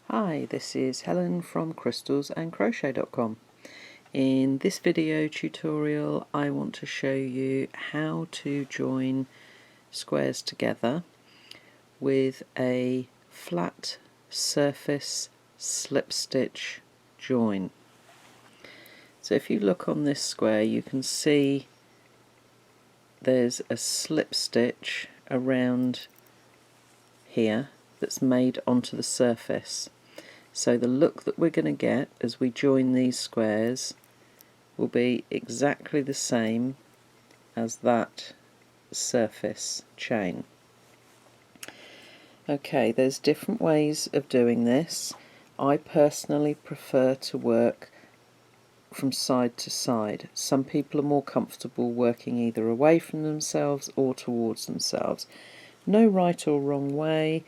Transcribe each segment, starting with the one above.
Hi, this is Helen from crystals-and-crochet.com. In this video tutorial I want to show you how to join squares together with a flat surface slip stitch join. So if you look on this square you can see there's a slip stitch around here that's made onto the surface. So the look that we're going to get as we join these squares will be exactly the same as that surface chain. Okay, there's different ways of doing this. I personally prefer to work from side to side. Some people are more comfortable working either away from themselves or towards themselves. No right or wrong way.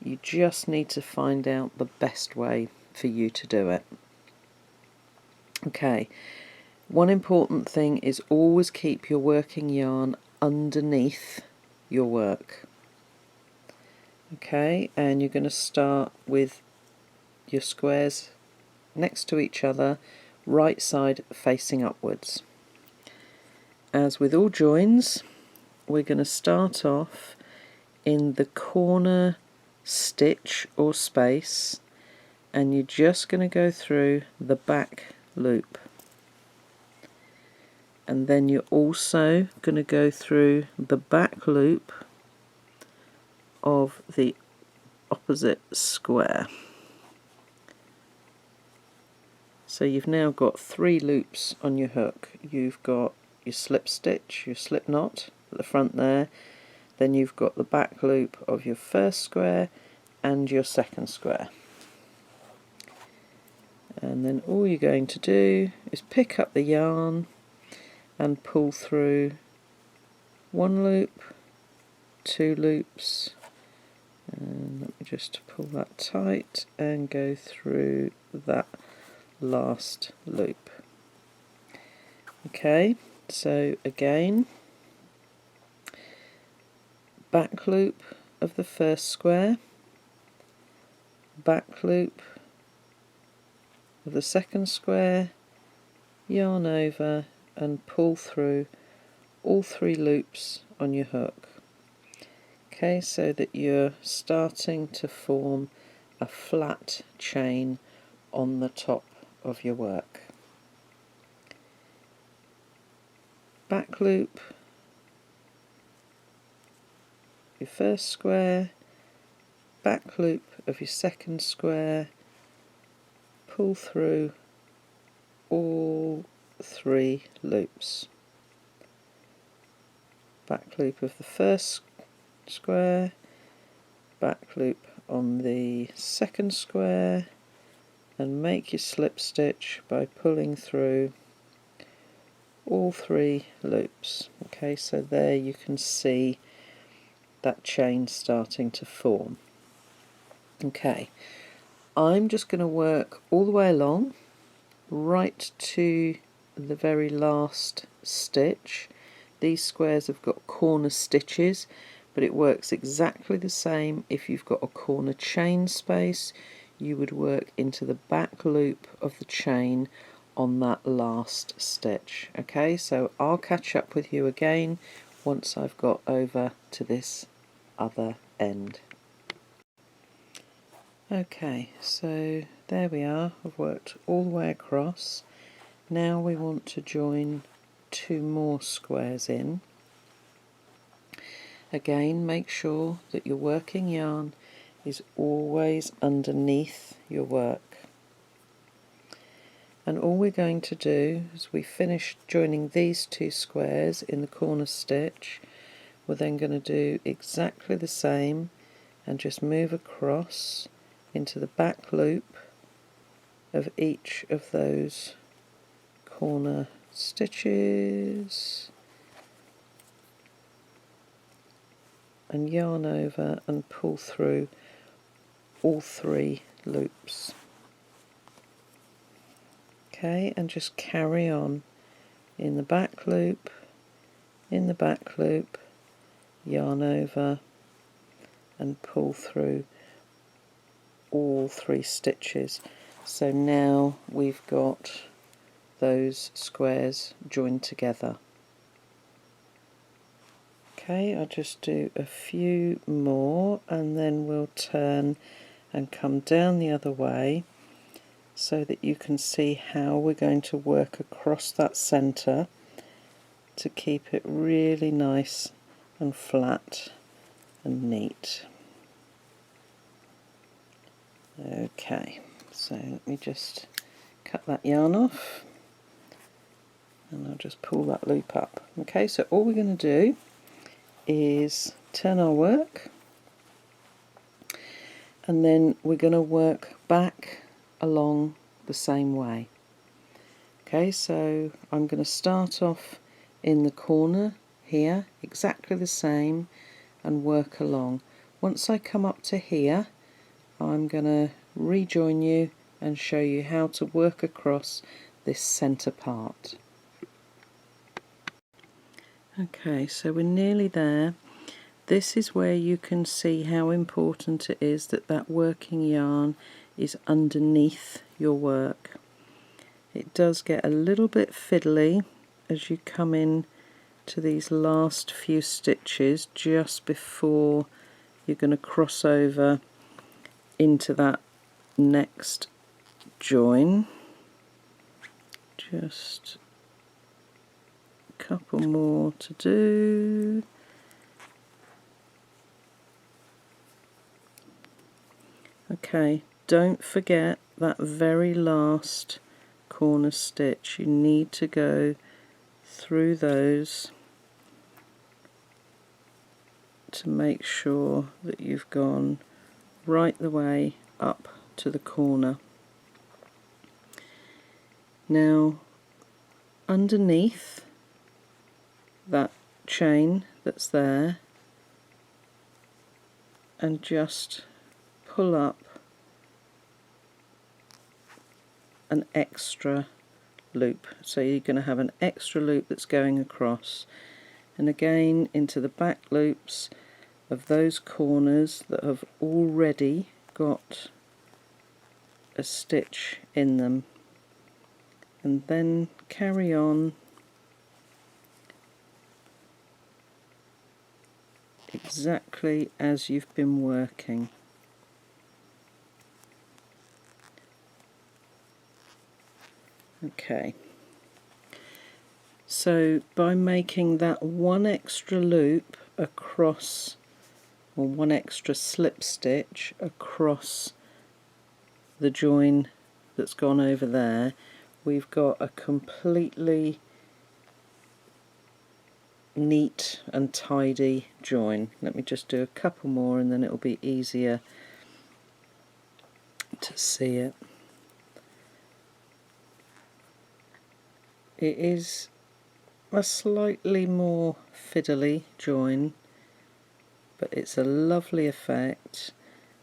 You just need to find out the best way for you to do it. Okay, one important thing is always keep your working yarn underneath your work. Okay, and you're going to start with your squares next to each other, right side facing upwards. As with all joins, we're going to start off in the corner stitch or space, and you're just going to go through the back loop, and then you're also going to go through the back loop of the opposite square. So you've now got 3 loops on your hook. You've got your slip stitch, your slip knot at the front there, then you've got the back loop of your first square and your second square. And then all you're going to do is pick up the yarn and pull through 1 loop, 2 loops, and let me just pull that tight and go through that last loop. Okay, so again, back loop of the first square, back loop of the second square, yarn over and pull through all 3 loops on your hook. Okay, so that you're starting to form a flat chain on the top of your work. Back loop your first square, back loop of your second square, pull through all 3 loops. Back loop of the first square, back loop on the second square, and make your slip stitch by pulling through all 3 loops. Okay, so there you can see that chain starting to form. Okay, I'm just going to work all the way along right to the very last stitch. These squares have got corner stitches, but it works exactly the same if you've got a corner chain space. You would work into the back loop of the chain on that last stitch. Okay, so I'll catch up with you again once I've got over to this other end. Okay, so there we are. I've worked all the way across. Now we want to join 2 more squares in. Again, make sure that your working yarn is always underneath your work. And all we're going to do as we finish joining these 2 squares in the corner stitch, we're then going to do exactly the same and just move across into the back loop of each of those corner stitches and yarn over and pull through all 3 loops. Okay, and just carry on in the back loop, in the back loop, yarn over and pull through all 3 stitches. So now we've got those squares joined together. Okay, I'll just do a few more and then we'll turn and come down the other way so that you can see how we're going to work across that centre to keep it really nice and flat and neat. Okay, so let me just cut that yarn off and I'll just pull that loop up. Okay, so all we're going to do is turn our work and then we're going to work back along the same way. Okay, so I'm going to start off in the corner here, exactly the same, and work along. Once I come up to here, I'm going to rejoin you and show you how to work across this centre part. Okay, so we're nearly there. This is where you can see how important it is that that working yarn is underneath your work. It does get a little bit fiddly as you come in to these last few stitches just before you're going to cross over into that next join. Just a couple more to do. Okay, don't forget that very last corner stitch. You need to go through those to make sure that you've gone right the way up to the corner. Now, underneath that chain that's there, and just pull up an extra loop. So you're going to have an extra loop that's going across, and again into the back loops of those corners that have already got a stitch in them, and then carry on exactly as you've been working. Okay, so by making that one extra loop across, or one extra slip stitch across the join that's gone over there, we've got a completely neat and tidy join. Let me just do a couple more and then it'll be easier to see it. It is a slightly more fiddly join, but it's a lovely effect,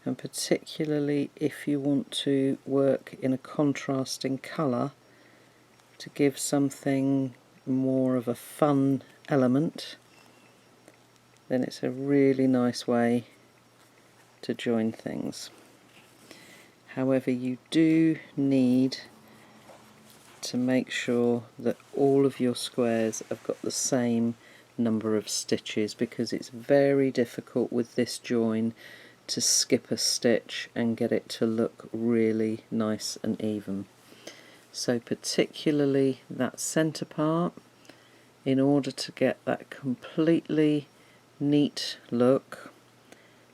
and particularly if you want to work in a contrasting colour to give something more of a fun element, then it's a really nice way to join things. However, you do need to make sure that all of your squares have got the same number of stitches, because it's very difficult with this join to skip a stitch and get it to look really nice and even. So particularly that centre part, in order to get that completely neat look,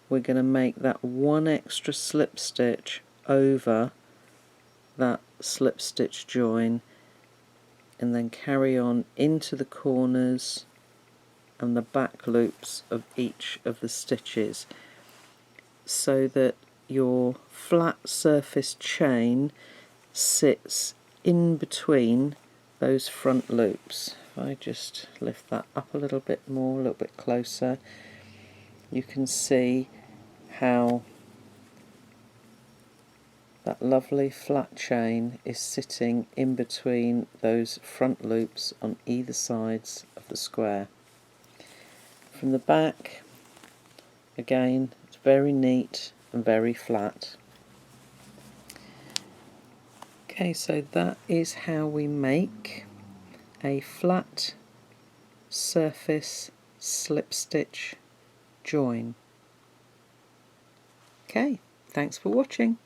we're going to make that one extra slip stitch over that slip stitch join, and then carry on into the corners and the back loops of each of the stitches, so that your flat surface chain sits in between those front loops. If I just lift that up a little bit more, a little bit closer, you can see how that lovely flat chain is sitting in between those front loops on either sides of the square. From the back, again, it's very neat and very flat. Okay, so that is how we make a flat surface slip stitch join. Okay, thanks for watching.